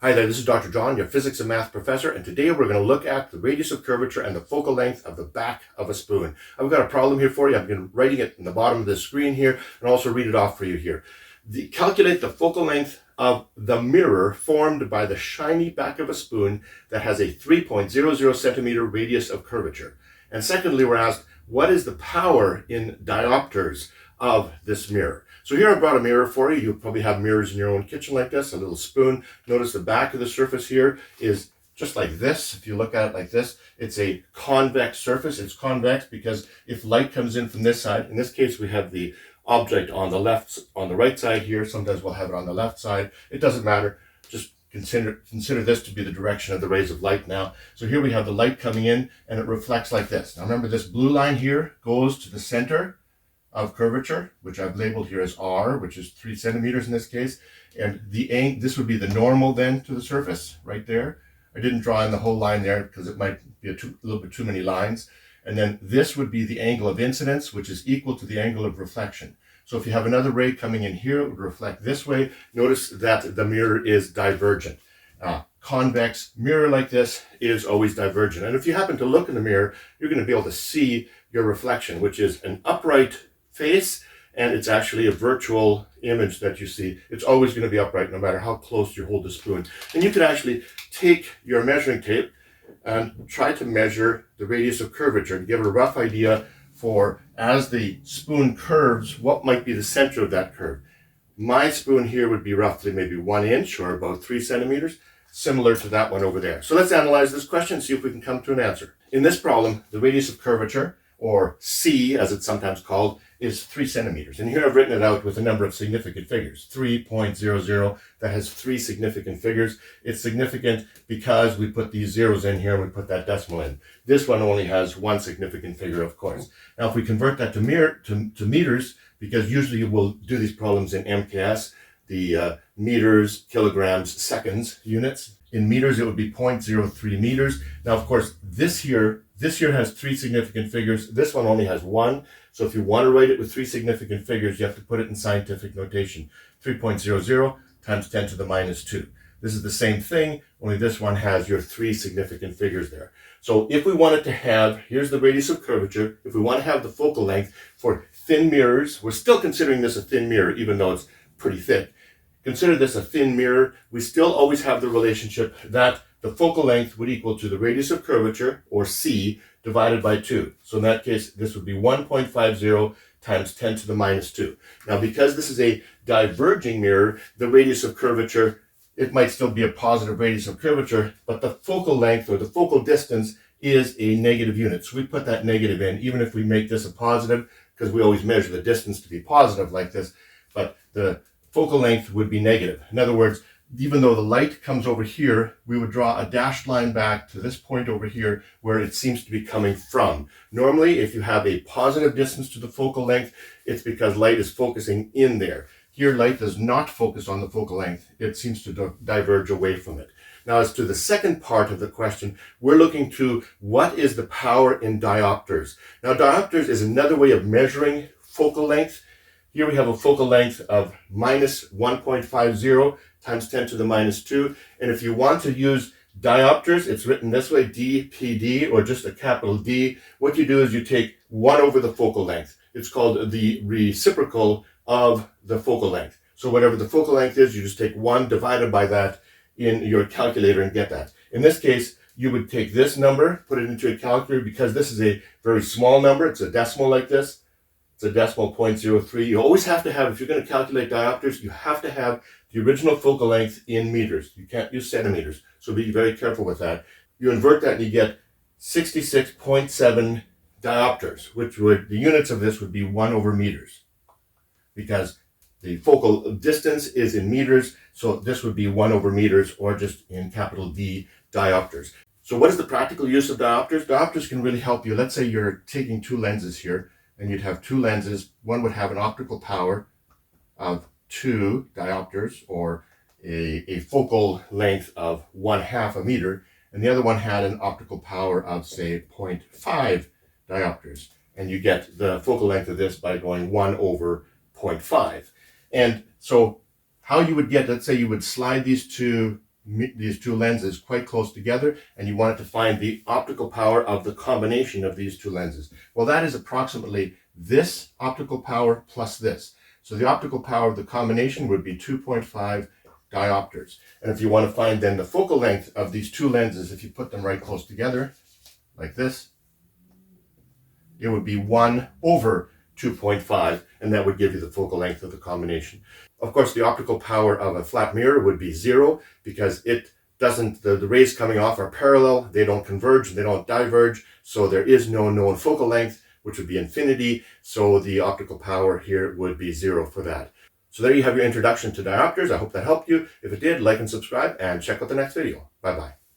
Hi there, this is Dr. John, your physics and math professor, and today we're going to look at the radius of curvature and the focal length of the back of a spoon. I've got a problem here for you. I've been writing it in the bottom of the screen here and also read it off for you here. Calculate the focal length of the mirror formed by the shiny back of a spoon that has a 3.00 centimeter radius of curvature. And secondly, we're asked, what is the power in diopters of this mirror? So here I brought a mirror for you. You'll probably have mirrors in your own kitchen like this, a little spoon. Notice the back of the surface here is just like this. If you look at it like this, it's a convex surface. It's convex because if light comes in from this side, in this case we have the object on the right side here. Sometimes we'll have it on the left side. It doesn't matter. Just consider this to be the direction of the rays of light now. So here we have the light coming in and it reflects like this. Now remember, this blue line here goes to the center of curvature, which I've labeled here as R, which is 3 centimeters in this case. And this would be the normal then to the surface right there. I didn't draw in the whole line there because it might be a little bit too many lines. And then this would be the angle of incidence, which is equal to the angle of reflection. So if you have another ray coming in here, it would reflect this way. Notice that the mirror is divergent. Convex mirror like this is always divergent. And if you happen to look in the mirror, you're going to be able to see your reflection, which is an upright face, and it's actually a virtual image that you see. It's always going to be upright no matter how close you hold the spoon. And you can actually take your measuring tape and try to measure the radius of curvature and give it a rough idea for, as the spoon curves, what might be the center of that curve. My spoon here would be roughly maybe 1 inch or about 3 centimeters, similar to that one over there. So let's analyze this question and see if we can come to an answer. In this problem, the radius of curvature, or C as it's sometimes called, is 3 centimeters. And here I've written it out with a number of significant figures, 3.00, that has 3 significant figures. It's significant because we put these zeros in here and we put that decimal in. This one only has 1 significant figure, of course. Now if we convert that to meters, because usually we'll do these problems in MKS, the meters, kilograms, seconds units. In meters, it would be 0.03 meters. Now, of course, this here has 3 significant figures. This one only has 1. So if you want to write it with 3 significant figures, you have to put it in scientific notation. 3.00 times 10 to the minus 2. This is the same thing, only this one has your 3 significant figures there. So if we wanted to have, here's the radius of curvature, if we want to have the focal length for thin mirrors, we're still considering this a thin mirror, even though it's pretty thick. Consider this a thin mirror. We still always have the relationship that the focal length would equal to the radius of curvature, or C, divided by 2. So in that case, this would be 1.50 times 10 to the minus 2. Now, because this is a diverging mirror, the radius of curvature, it might still be a positive radius of curvature, but the focal length or the focal distance is a negative unit. So we put that negative in, even if we make this a positive, because we always measure the distance to be positive like this, but the focal length would be negative. In other words, even though the light comes over here, we would draw a dashed line back to this point over here where it seems to be coming from. Normally, if you have a positive distance to the focal length, it's because light is focusing in there. Here, light does not focus on the focal length. It seems to diverge away from it. Now, as to the second part of the question, we're looking to what is the power in diopters. Now, diopters is another way of measuring focal length. Here we have a focal length of minus 1.50 times 10 to the minus 2. And if you want to use diopters, it's written this way, DPD, or just a capital D. What you do is you take 1 over the focal length. It's called the reciprocal of the focal length. So whatever the focal length is, you just take 1 divided by that in your calculator and get that. In this case, you would take this number, put it into a calculator, because this is a very small number. It's a decimal like this. It's a decimal 0.03. You always have to have, if you're going to calculate diopters, you have to have the original focal length in meters. You can't use centimeters, so be very careful with that. You invert that and you get 66.7 diopters, which would, the units of this would be 1 over meters, because the focal distance is in meters, so this would be 1 over meters, or just in capital D, diopters. So what is the practical use of diopters? Diopters can really help you. Let's say you're taking 2 lenses here, and you'd have 2 lenses. One would have an optical power of 2 diopters, or a focal length of 1/2 a meter, and the other one had an optical power of, say, 0.5 diopters. And you get the focal length of this by going 1 over 0.5. And so how you would get, let's say you would slide these 2 these two lenses quite close together, and you wanted to find the optical power of the combination of these two lenses. Well, that is approximately this optical power plus this. So the optical power of the combination would be 2.5 diopters. And if you want to find then the focal length of these two lenses, if you put them right close together, like this, it would be 1 over 2.5, and that would give you the focal length of the combination. Of course, the optical power of a flat mirror would be 0 because it doesn't, the rays coming off are parallel, they don't converge, they don't diverge, so there is no known focal length, which would be infinity, so the optical power here would be 0 for that. So there you have your introduction to diopters. I hope that helped you. If it did, like and subscribe, and check out the next video. Bye-bye.